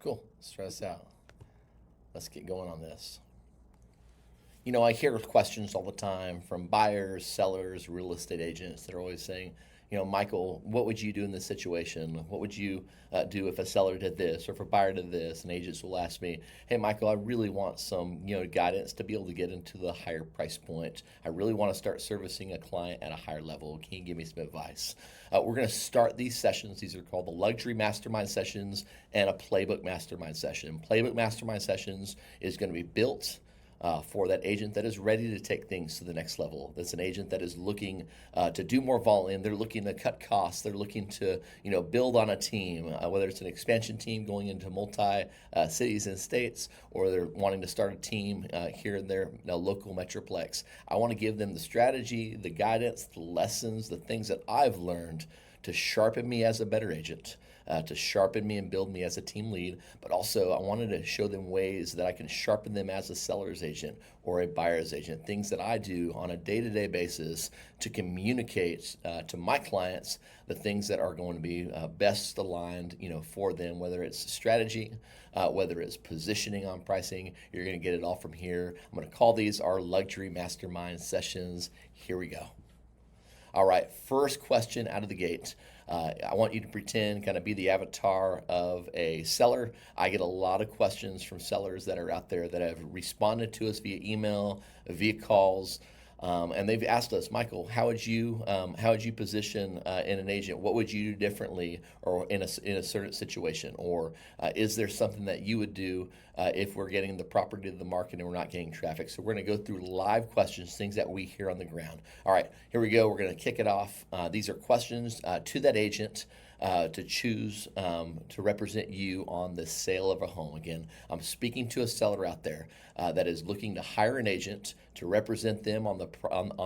Cool. Let's try this out. Let's get going on this. I hear questions all the time from buyers, sellers, real estate agents that are always saying, Michael, what would you do in this situation? What would you do if a seller did this or if a buyer did this? And agents will ask me, hey, Michael, I really want some, guidance to be able to get into the higher price point. I really want to start servicing a client at a higher level. Can you give me some advice? We're going to start these sessions. These are called the Luxury Mastermind Sessions and a Playbook Mastermind Session. Playbook Mastermind Sessions is going to be built for that agent that is ready to take things to the next level. That's an agent that is looking to do more volume. They're looking to cut costs. They're looking to build on a team, whether it's an expansion team going into multi cities and states, or they're wanting to start a team here in their local metroplex. I want to give them the strategy, the guidance, the lessons, the things that I've learned to sharpen me as a better agent, to sharpen me and build me as a team lead. But also, I wanted to show them ways that I can sharpen them as a seller's agent or a buyer's agent, things that I do on a day-to-day basis to communicate to my clients the things that are going to be best aligned, for them, whether it's strategy, whether it's positioning on pricing. You're going to get it all from here. I'm going to call these our Luxury Mastermind Sessions. Here we go. All right, first question out of the gate. I want you to pretend, kind of be the avatar of a seller. I get a lot of questions from sellers that are out there that have responded to us via email, via calls, and they've asked us, Michael, how would you position in an agent? What would you do differently, or in a certain situation? Or is there something that you would do if we're getting the property to the market and we're not getting traffic? So we're going to go through live questions, things that we hear on the ground. All right, here we go. We're going to kick it off. These are questions to that agent. To choose to represent you on the sale of a home. Again, I'm speaking to a seller out there that is looking to hire an agent to represent them on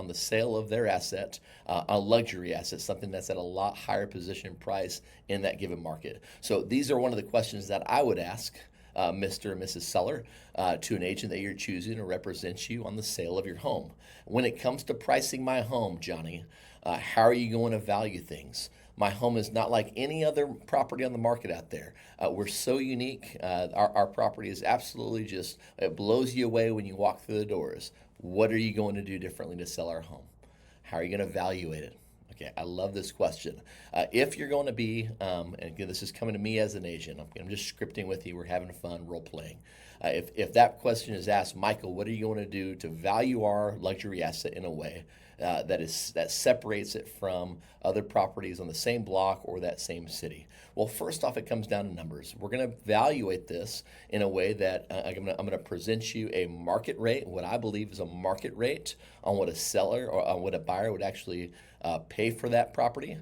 the sale of their asset, a luxury asset, something that's at a lot higher position price in that given market. So these are one of the questions that I would ask Mr. and Mrs. Seller, to an agent that you're choosing to represent you on the sale of your home. When it comes to pricing my home, Johnny, how are you going to value things? My home is not like any other property on the market out there. We're so unique. Our property is absolutely it blows you away when you walk through the doors. What are you going to do differently to sell our home? How are you going to evaluate it? Okay, I love this question. If you're going to be, and again, this is coming to me as an agent, I'm just scripting with you, we're having fun, role playing. If that question is asked, Michael, what are you going to do to value our luxury asset in a way that separates it from other properties on the same block or that same city? Well, first off, it comes down to numbers. We're going to evaluate this in a way that I'm going to present you a market rate, what I believe is a market rate on what a seller or on what a buyer would actually pay for that property.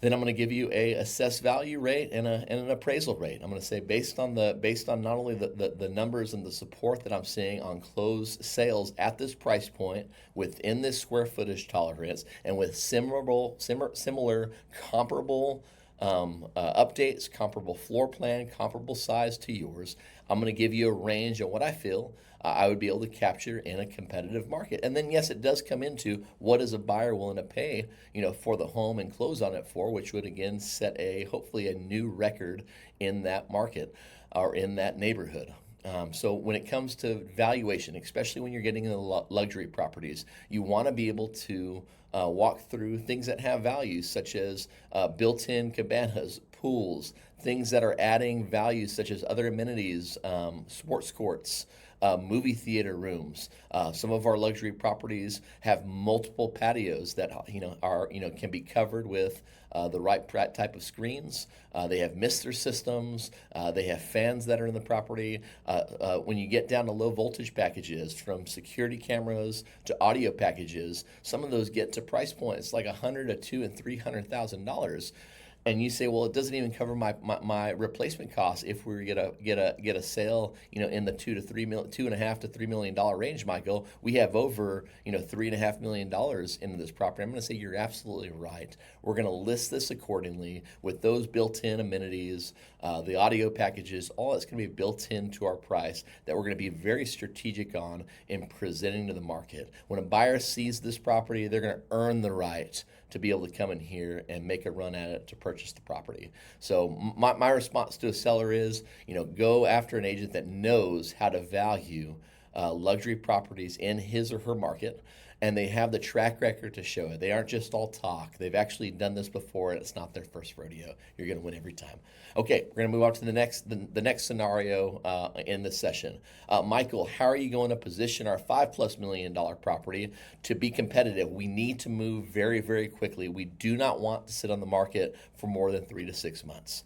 Then I'm going to give you a assessed value rate and an appraisal rate. I'm going to say based on not only the numbers and the support that I'm seeing on closed sales at this price point within this square footage tolerance and with similar comparable updates, comparable floor plan, comparable size to yours, I'm going to give you a range of what I feel I would be able to capture in a competitive market. And then, yes, it does come into what is a buyer willing to pay, for the home and close on it for, which would again set hopefully a new record in that market or in that neighborhood. So when it comes to valuation, especially when you're getting into luxury properties, you want to be able to walk through things that have value, such as built-in cabanas, pools, things that are adding value, such as other amenities, sports courts, movie theater rooms. Some of our luxury properties have multiple patios that can be covered with the right type of screens. They have mister systems. They have fans that are in the property. When you get down to low voltage packages, from security cameras to audio packages, some of those get to price points like $100,000 to $200,000 and $300,000. And you say, well, it doesn't even cover my replacement costs if we get a sale, in the $2.5 to $3 million range, Michael. We have over $3.5 million into this property. I'm going to say you're absolutely right. We're going to list this accordingly with those built-in amenities, the audio packages, all that's going to be built into our price that we're going to be very strategic on in presenting to the market. When a buyer sees this property, they're going to earn the right to be able to come in here and make a run at it to purchase the property. So my response to a seller is, go after an agent that knows how to value luxury properties in his or her market, and they have the track record to show it. They aren't just all talk. They've actually done this before, and it's not their first rodeo. You're going to win every time. Okay, we're going to move on to the next scenario in this session. Michael, how are you going to position our $5+ million property to be competitive? We need to move very, very quickly. We do not want to sit on the market for more than 3 to 6 months.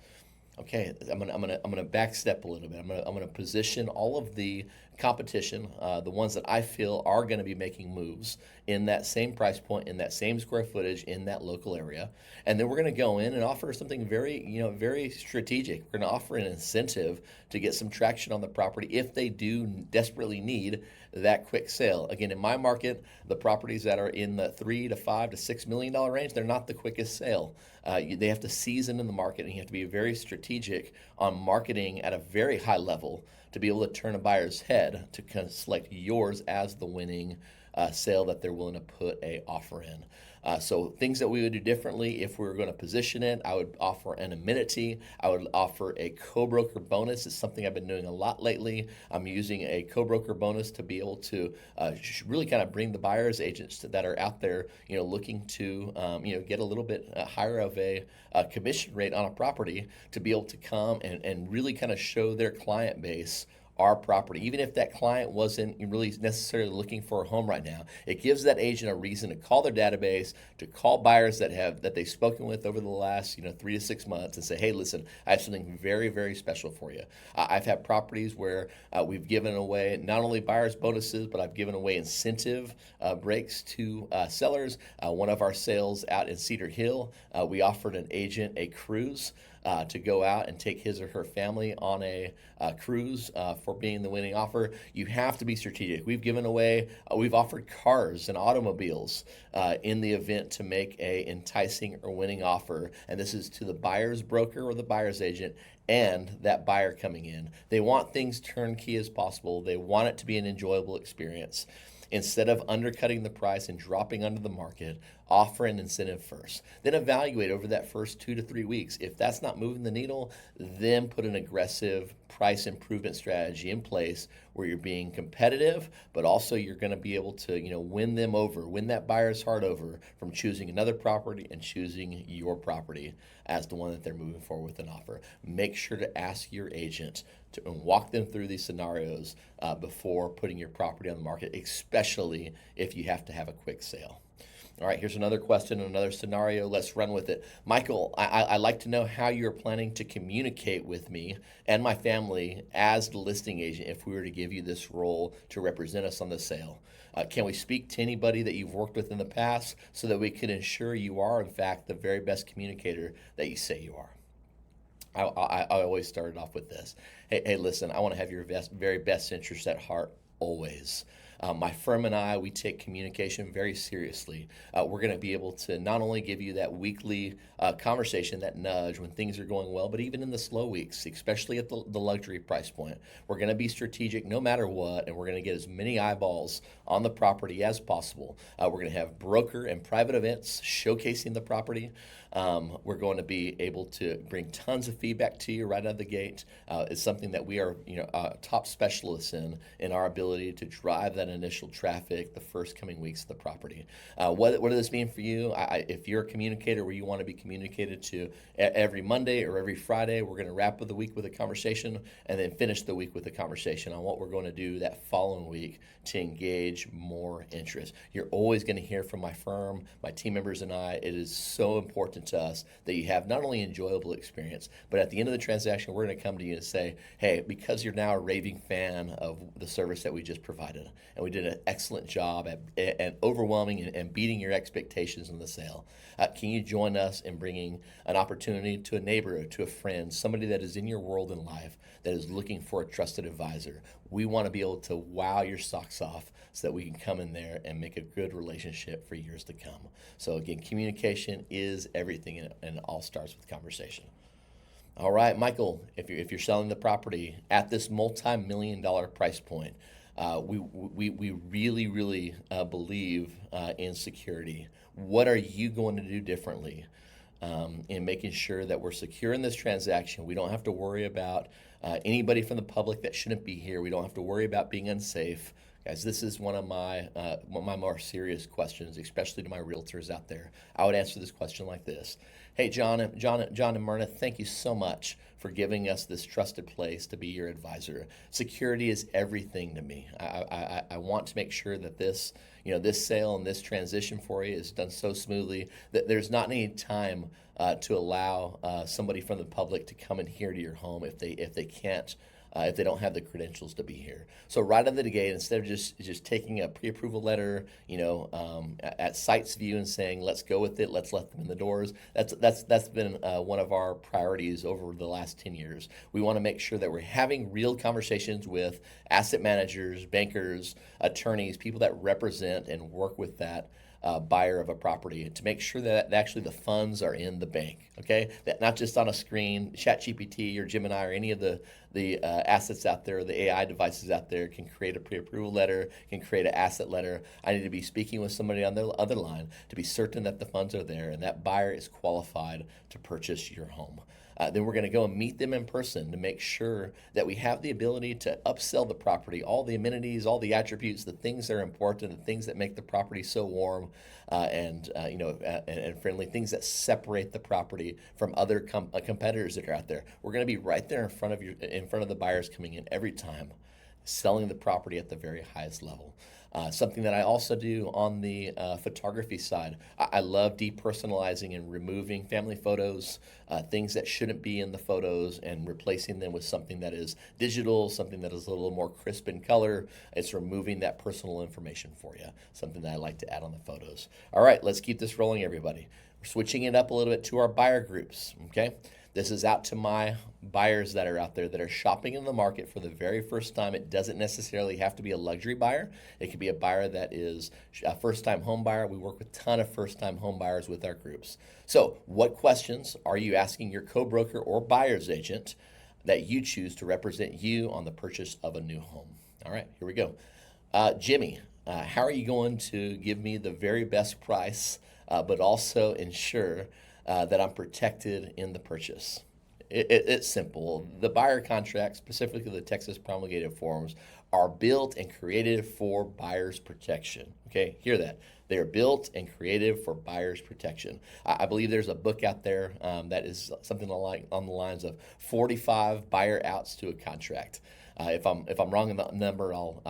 Okay, I'm gonna back step a little bit. I'm gonna position all of the competition, the ones that I feel are going to be making moves in that same price point, in that same square footage, in that local area, and then we're going to go in and offer something very strategic. We're going to offer an incentive to get some traction on the property if they do desperately need that quick sale. Again, in my market, the properties that are in the $3 to $5 to $6 million range, they're not the quickest sale. They have to season in the market, and you have to be very strategic on marketing at a very high level to be able to turn a buyer's head to kind of select yours as the winning sale that they're willing to put a offer in. So things that we would do differently if we were going to position it, I would offer an amenity. I would offer a co-broker bonus. It's something I've been doing a lot lately. I'm using a co-broker bonus to be able to really kind of bring the buyer's agents that are out there, looking to, get a little bit higher of a commission rate on a property to be able to come and really kind of show their client base our property. Even if that client wasn't really necessarily looking for a home right now, it gives that agent a reason to call their database, to call buyers that they've spoken with over the last 3 to 6 months and say, hey, listen, I have something very, very special for you. I've had properties where we've given away not only buyers bonuses, but I've given away incentive breaks to sellers. One of our sales out in Cedar Hill, we offered an agent a cruise to go out and take his or her family on a cruise for being the winning offer. You have to be strategic. We've offered cars and automobiles in the event to make a enticing or winning offer, and this is to the buyer's broker or the buyer's agent and that buyer coming in. They want things turnkey as possible. They want it to be an enjoyable experience. Instead of undercutting the price and dropping under the market, offer an incentive first. Then evaluate over that first 2 to 3 weeks. If that's not moving the needle, then put an aggressive price improvement strategy in place where you're being competitive, but also you're going to be able to, win them over, win that buyer's heart over from choosing another property and choosing your property as the one that they're moving forward with an offer. Make sure to ask your agent to walk them through these scenarios before putting your property on the market, especially if you have to have a quick sale. All right, here's another question, another scenario. Let's run with it. Michael, I'd like to know how you're planning to communicate with me and my family as the listing agent if we were to give you this role to represent us on the sale. Can we speak to anybody that you've worked with in the past so that we can ensure you are, in fact, the very best communicator that you say you are? I always started off with this. Hey, listen, I want to have your very best interest at heart always. My firm and I, we take communication very seriously. We're going to be able to not only give you that weekly conversation, that nudge when things are going well, but even in the slow weeks, especially at the luxury price point. We're going to be strategic no matter what, and we're going to get as many eyeballs on the property as possible. We're going to have broker and private events showcasing the property. We're going to be able to bring tons of feedback to you right out of the gate. It's something that we are, top specialists in our ability to drive that initial traffic the first coming weeks of the property. What does this mean for you? If you're a communicator where you want to be communicated to every Monday or every Friday, we're going to wrap the week with a conversation and then finish the week with a conversation on what we're going to do that following week to engage more interest. You're always going to hear from my firm, my team members, and I. It is so important to us that you have not only enjoyable experience, but at the end of the transaction, we're going to come to you and say, hey, because you're now a raving fan of the service that we just provided, and we did an excellent job at overwhelming and beating your expectations in the sale, can you join us in bringing an opportunity to a neighbor, to a friend, somebody that is in your world in life that is looking for a trusted advisor? We want to be able to wow your socks off so that we can come in there and make a good relationship for years to come. So again, communication is everything, and it all starts with conversation. All right, Michael, if you're selling the property at this multi-million-dollar price point, We really, really believe in security. What are you going to do differently in making sure that we're secure in this transaction? We don't have to worry about anybody from the public that shouldn't be here. We don't have to worry about being unsafe. Guys, this is one of my more serious questions, especially to my realtors out there. I would answer this question like this. Hey, John and Myrna, thank you so much for giving us this trusted place to be your advisor. Security is everything to me. I want to make sure that this sale and this transition for you is done so smoothly that there's not any time to allow somebody from the public to come in here to your home if they can't. If they don't have the credentials to be here. So right out of the gate, instead of just taking a pre-approval letter, at site's view and saying, let's go with it, let's let them in the doors, that's been one of our priorities over the last 10 years. We want to make sure that we're having real conversations with asset managers, bankers, attorneys, people that represent and work with that buyer of a property to make sure that actually the funds are in the bank, okay? That not just on a screen, ChatGPT or Gemini or any of the assets out there, the AI devices out there can create a pre-approval letter, can create an asset letter. I need to be speaking with somebody on the other line to be certain that the funds are there and that buyer is qualified to purchase your home. Then we're going to go and meet them in person to make sure that we have the ability to upsell the property, all the amenities, all the attributes, the things that are important, the things that make the property so warm and friendly, things that separate the property from other competitors that are out there. We're going to be right there in front of the buyers coming in every time, selling the property at the very highest level. Something that I also do on the photography side. I love depersonalizing and removing family photos, things that shouldn't be in the photos, and replacing them with something that is digital, something that is a little more crisp in color. It's removing that personal information for you, something that I like to add on the photos. All right, let's keep this rolling, everybody. We're switching it up a little bit to our buyer groups, okay? This is out to my buyers that are out there that are shopping in the market for the very first time. It doesn't necessarily have to be a luxury buyer. It could be a buyer that is a first-time home buyer. We work with a ton of first-time home buyers with our groups. So what questions are you asking your co-broker or buyer's agent that you choose to represent you on the purchase of a new home? All right, here we go. Jimmy, how are you going to give me the very best price, but also ensure that I'm protected in the purchase? It's simple. The buyer contracts, specifically the Texas promulgated forms, are built and created for buyer's protection. Okay, hear that. They are built and created for buyer's protection. I believe there's a book out there that is something on the lines of 45 buyer outs to a contract. If I'm wrong in the number, I'll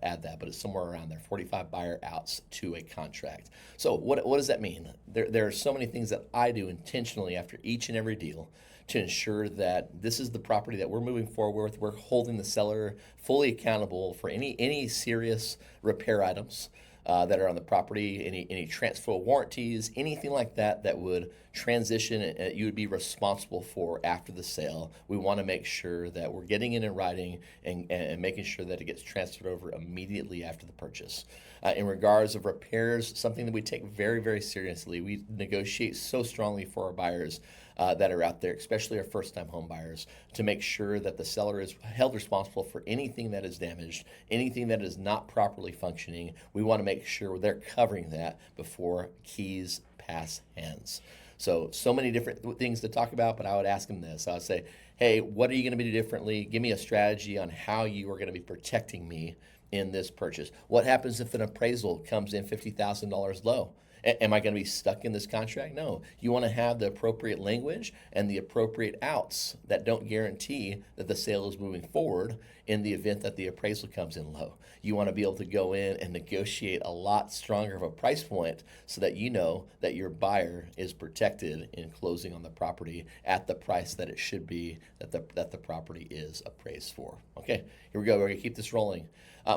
add that, but it's somewhere around there. 45 buyer outs to a contract. So what does that mean? There are so many things that I do intentionally after each and every deal to ensure that this is the property that we're moving forward with. We're holding the seller fully accountable for any serious repair items that are on the property, any transferable warranties, anything like that would transition and you would be responsible for after the sale. We want to make sure that we're getting it in writing and making sure that it gets transferred over immediately after the purchase. In regards of repairs, something that we take very, very seriously. We negotiate so strongly for our buyers that are out there, especially our first-time home buyers, to make sure that the seller is held responsible for anything that is damaged, anything that is not properly functioning. We want to make sure they're covering that before keys pass hands. So many different things to talk about, but I would ask them this. I would say, hey, what are you going to do differently? Give me a strategy on how you are going to be protecting me in this purchase. What happens if an appraisal comes in $50,000 low? Am I going to be stuck in this contract? No. You want to have the appropriate language and the appropriate outs that don't guarantee that the sale is moving forward in the event that the appraisal comes in low. You want to be able to go in and negotiate a lot stronger of a price point so that you know that your buyer is protected in closing on the property at the price that it should be, that the property is appraised for. Okay, here we go. We're going to keep this rolling.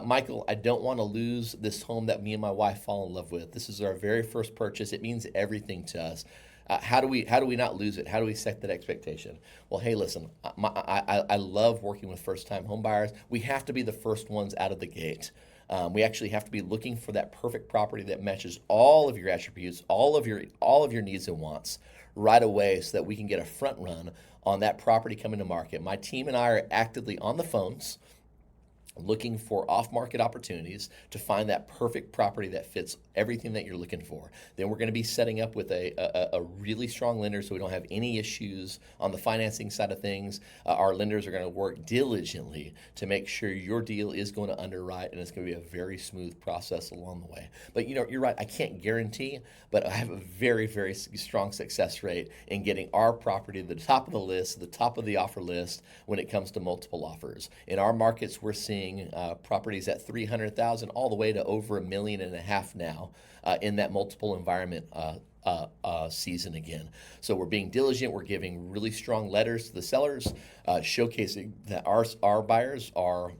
Michael, I don't want to lose this home that me and my wife fall in love with. This is our very first purchase. It means everything to us. How do we not lose it? How do we set that expectation? Well, hey, listen, I love working with first-time home buyers. We have to be the first ones out of the gate. We actually have to be looking for that perfect property that matches all of your attributes, all of your needs and wants right away, so that we can get a front run on that property coming to market. My team and I are actively on the phones looking for off-market opportunities to find that perfect property that fits everything that you're looking for. Then we're going to be setting up with a really strong lender so we don't have any issues on the financing side of things. Our lenders are going to work diligently to make sure your deal is going to underwrite, and it's going to be a very smooth process along the way. But you're right, I can't guarantee, but I have a very, very strong success rate in getting our property to the top of the list, the top of the offer list when it comes to multiple offers. In our markets, we're seeing properties at 300,000 all the way to over $1.5 million now in that multiple environment season again. So we're being diligent. We're giving really strong letters to the sellers, showcasing that our buyers are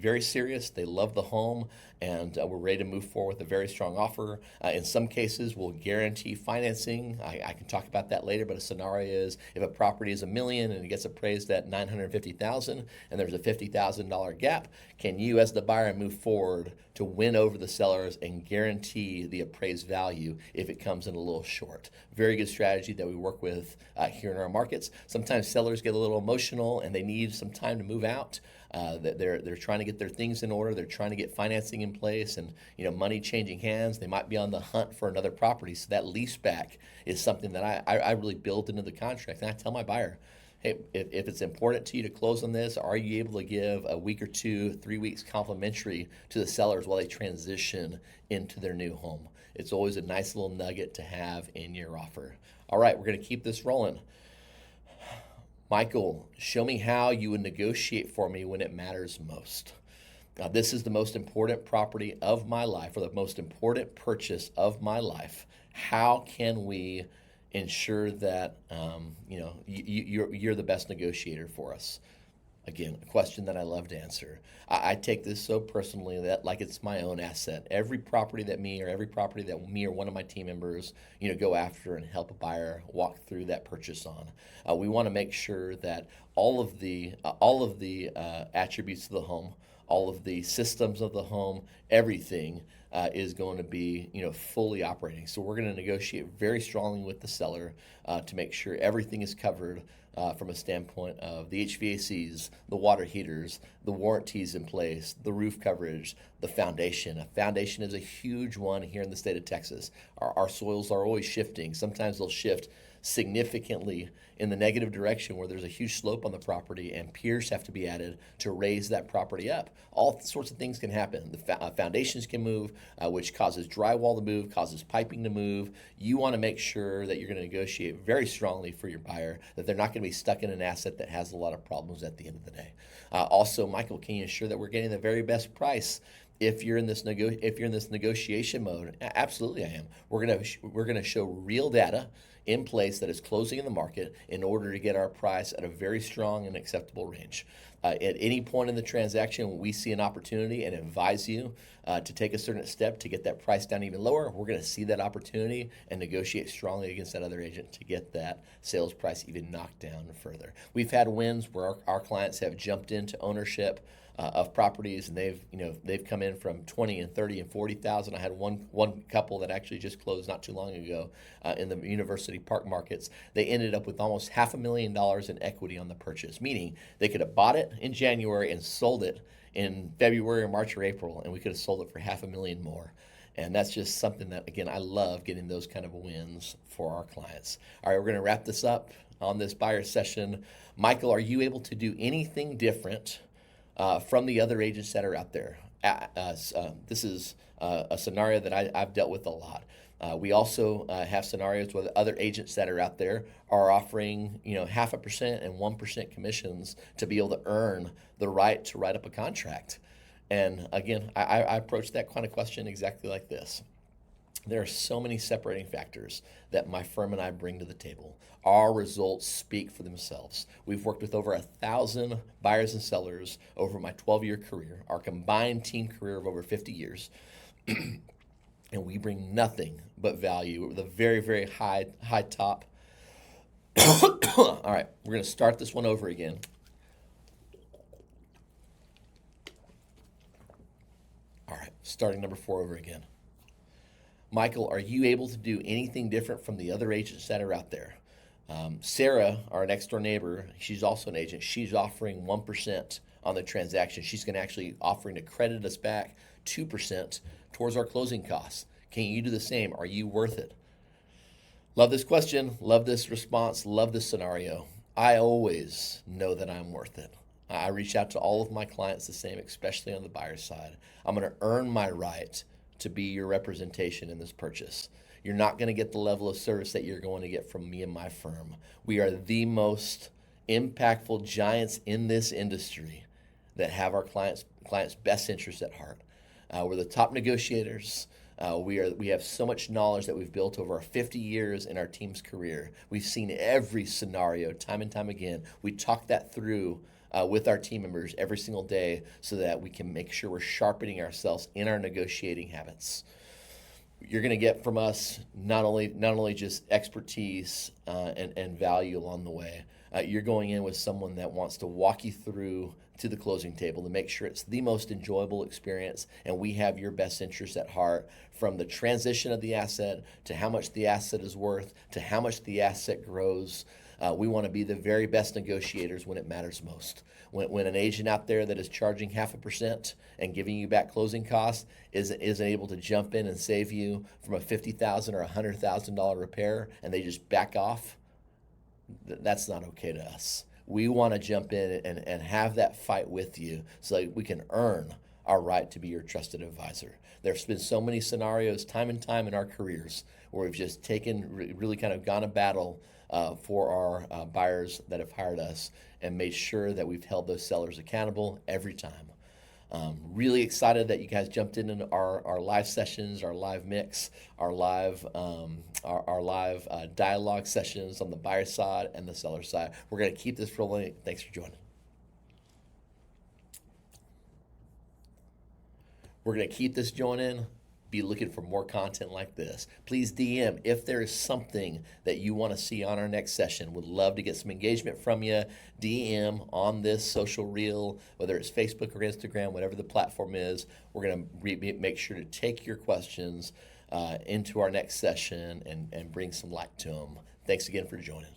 very serious. They love the home, and we're ready to move forward with a very strong offer. In some cases, we'll guarantee financing. I can talk about that later, but a scenario is if a property is $1 million and it gets appraised at $950,000 and there's a $50,000 gap, can you as the buyer move forward to win over the sellers and guarantee the appraised value if it comes in a little short? Very good strategy that we work with here in our markets. Sometimes sellers get a little emotional and they need some time to move out. They're trying to get their things in order. They're trying to get financing in place, and money changing hands. They might be on the hunt for another property. So that lease back is something that I really build into the contract. And I tell my buyer, hey, if it's important to you to close on this, are you able to give a week or 2, 3 weeks complimentary to the sellers while they transition into their new home? It's always a nice little nugget to have in your offer. All right, we're going to keep this rolling. Michael, show me how you would negotiate for me when it matters most. Now, this is the most important property of my life, or the most important purchase of my life. How can we ensure that you're the best negotiator for us? Again, a question that I love to answer. I take this so personally that like it's my own asset. Every property that me or one of my team members, go after and help a buyer walk through that purchase on. We want to make sure that all of the attributes of the home, all of the systems of the home, everything is going to be fully operating. So we're going to negotiate very strongly with the seller to make sure everything is covered from a standpoint of the HVACs, the water heaters, the warranties in place, the roof coverage, the foundation. A foundation is a huge one here in the state of Texas. Our soils are always shifting. Sometimes they'll shift significantly in the negative direction where there's a huge slope on the property and piers have to be added to raise that property up. All sorts of things can happen. The foundations can move, which causes drywall to move, causes piping to move. You want to make sure that you're going to negotiate very strongly for your buyer, that they're not going to be stuck in an asset that has a lot of problems at the end of the day. Also, Michael, can you ensure that we're getting the very best price? If you're in this negotiation mode, absolutely I am. We're gonna show real data in place that is closing in the market in order to get our price at a very strong and acceptable range. At any point in the transaction, when we see an opportunity and advise you to take a certain step to get that price down even lower, we're going to see that opportunity and negotiate strongly against that other agent to get that sales price even knocked down further. We've had wins where our clients have jumped into ownership of properties, and they've come in from 20 and 30 and 40,000. I had one couple that actually just closed not too long ago in the University Park markets. They ended up with almost $500,000 in equity on the purchase, meaning they could have bought it in January and sold it in February or March or April, and we could have sold it for $500,000 more. And that's just something that, again, I love getting those kind of wins for our clients. All right, we're going to wrap this up on this buyer session. Michael, are you able to do anything different from the other agents that are out there? This is a scenario that I've dealt with a lot. We also have scenarios where the other agents that are out there are offering 0.5% and 1% commissions to be able to earn the right to write up a contract. And again, I approach that kind of question exactly like this. There are so many separating factors that my firm and I bring to the table. Our results speak for themselves. We've worked with over 1,000 buyers and sellers over my 12-year career, our combined team career of over 50 years. And we bring nothing but value with a very, very high top. All right, we're going to start this one over again. All right, starting number 4 over again. Michael, are you able to do anything different from the other agents that are out there? Sarah, our next door neighbor, she's also an agent. She's offering 1% on the transaction. She's going to actually offering to credit us back 2% towards our closing costs. Can you do the same? Are you worth it? Love this question. Love this response. Love this scenario. I always know that I'm worth it. I reach out to all of my clients the same, especially on the buyer side. I'm going to earn my right to be your representation in this purchase. You're not going to get the level of service that you're going to get from me and my firm. We are the most impactful giants in this industry that have our clients' best interests at heart. We're the top negotiators. We have so much knowledge that we've built over 50 years in our team's career. We've seen every scenario time and time again. We talk that through with our team members every single day so that we can make sure we're sharpening ourselves in our negotiating habits. You're going to get from us not only just expertise and value along the way. You're going in with someone that wants to walk you through to the closing table to make sure it's the most enjoyable experience, and we have your best interests at heart, from the transition of the asset to how much the asset is worth to how much the asset grows. We want to be the very best negotiators when it matters most. When an agent out there that is charging 0.5% and giving you back closing costs isn't able to jump in and save you from a $50,000 or $100,000 repair, and they just back off, that's not okay to us. We want to jump in and have that fight with you so that we can earn our right to be your trusted advisor. There's been so many scenarios time and time in our careers where we've just really kind of gone to battle for our buyers that have hired us and made sure that we've held those sellers accountable every time. Really excited that you guys jumped in our live sessions, our live mix, our live dialogue sessions on the buyer side and the seller side. We're going to keep this rolling. Thanks for joining. We're going to keep this joining. Be looking for more content like this. Please DM if there is something that you want to see on our next session. Would love to get some engagement from you. DM on this social reel, whether it's Facebook or Instagram, whatever the platform is. We're going to make sure to take your questions into our next session and bring some light to them. Thanks again for joining.